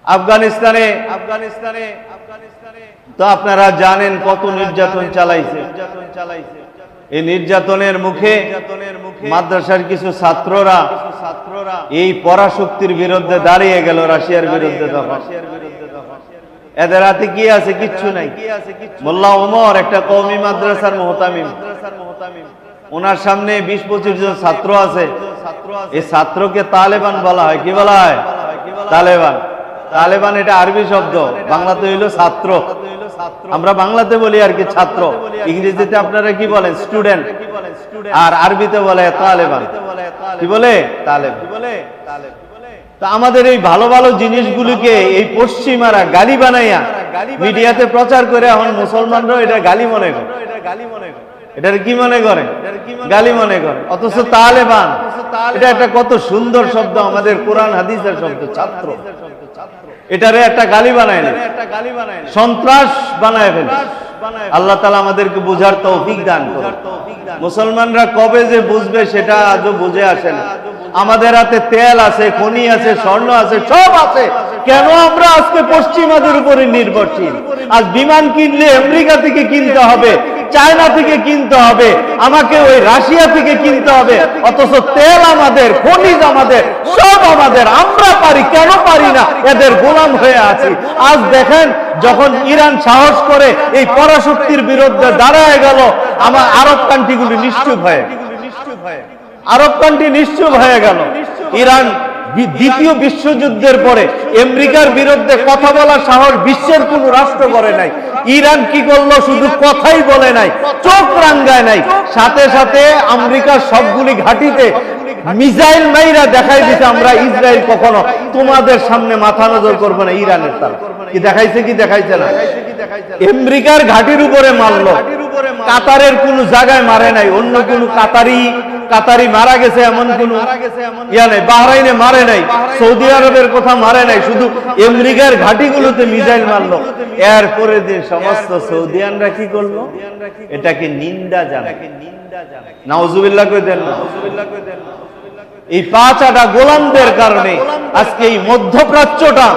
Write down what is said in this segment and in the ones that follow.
আফগানিস্তানে তো আপনারা জানেন কত নির্যাতন চালাইছে। এই নির্যাতনের মুখে মাদ্রাসার কিছু ছাত্ররা এই পরাশক্তির বিরুদ্ধে দাঁড়িয়ে গেল, রাশিয়ার বিরুদ্ধে। তখন এদের হাতে কি আছে? কিচ্ছু নাই। মোল্লা ওমর একটা কওমি মাদ্রাসার মুহতামিম, ওনার সামনে 20-25 জন ছাত্র আছে। এই ছাত্রকে তালেবান বলা হয়। কি বলা হয়? তালেবান। তালেবান এটা আরবি শব্দ, বাংলাতে হইল ছাত্র। আমরা বাংলাতে বলি আর কি ছাত্র, ইংরেজিতে আপনারা কি বলেন? স্টুডেন্ট। আর আরবিতে বলে তালেবান। কি বলে? তালেবান। তা আমাদের এই ভালো ভালো জিনিসগুলোকে এই পশ্চিমারা গালি বানাইয়া মিডিয়াতে প্রচার করে এখন মুসলমানরাও এটা গালি মনে করে। এটার কি মনে করে? গালি মনে করে। অথচ তালেবান এটা একটা কত সুন্দর শব্দ, আমাদের কোরআন হাদিসের শব্দ। ছাত্র এটারে একটা গালি বানায় না, সন্ত্রাস বানায় ফেলছে। আল্লাহ তাআলা আমাদেরকে বুঝার তৌফিক দান করুন। মুসলমানরা কবে যে বুঝবে সেটা আজও বুঝে আসে না। আমাদের হাতে তেল আছে, খনি আছে, স্বর্ণ আছে, সব আছে, কেন আমরা আজকে পশ্চিমাদের উপরে নির্ভরশীল? আজ বিমান কিনলে আমেরিকা থেকে কিনতে হবে, চায়না থেকে কিনতে হবে, আমাকে ওই রাশিয়া থেকে কিনতে হবে, অথচ তেল আমাদের, খনিজ আমাদের, সব আমাদের। আমরা পারি, কেন পারি না? এদের গোলাম হয়ে আছি। আজ দেখেন, যখন ইরান সাহস করে এই পরাশক্তির বিরুদ্ধে দাঁড়ায় গেল, আমার আরব কান্ট্রিগুলি নিশ্চুপ হয়ে, আরব কান্ট্রি নিশ্চুপ হয়ে গেল। ইরান দ্বিতীয় বিশ্বযুদ্ধের পরে আমেরিকার বিরুদ্ধে কথা বলার সাহস বিশ্বের কোন রাষ্ট্র করে নাই। ইরান কি করলো? শুধু কথাই বলে নাই, চোখ রাঙ্গায় নাই, সাথে সাথে আমেরিকার সবগুলি ঘাঁটিতে মিসাইল মাইরা দেখাই দিছে, আমরা ইসরায়েল কখনো তোমাদের সামনে মাথা নজর করবো না। ইরানের তার কি দেখাইছে? কি দেখাইছে না? আমেরিকার ঘাঁটির উপরে মারলো, কাতারের কোন জায়গায় মারে নাই। অন্য কোন কাতারি মারা গেছে এমন কোন ইয়া নাই, বাহরাইনে মারে নাই, সৌদি আরবের কথা মারে নাই, শুধু আমেরিকার ঘাঁটিগুলোতে মিসাইল মারলো। এরপরে যে সমস্ত সৌদিয়ানরা কি করলো? এটাকে নিন্দা জানায়। নাউজুবিল্লাহ কই দেন না। এই পাঁচটা গোলামদের কারণে আজকে এই মধ্যপ্রাচ্যটা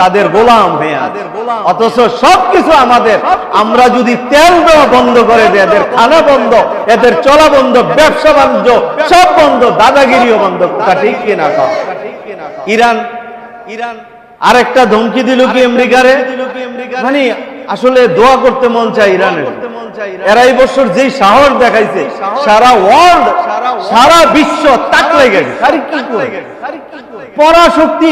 তাদের গোলাম হয়ে আছে। অথচ সবকিছু আমাদের। আমরা যদি তেল দেওয়া বন্ধ করে দেয়, এদের খানা বন্ধ, এদের চলা বন্ধ, ব্যবসা বাণিজ্য সব বন্ধ, দাদাগিরিও বন্ধ। ঠিক কিনা? ইরান আরেকটা ধমকি দিল কি আমেরিকারে? মানে আসলে দোয়া করতে মন চায় ইরানের। এরা এই বছর যেই সাহস দেখাইছে, সারা ওয়ার্ল্ড, সারা বিশ্ব তাক লেগে গেছে। পরাশক্তি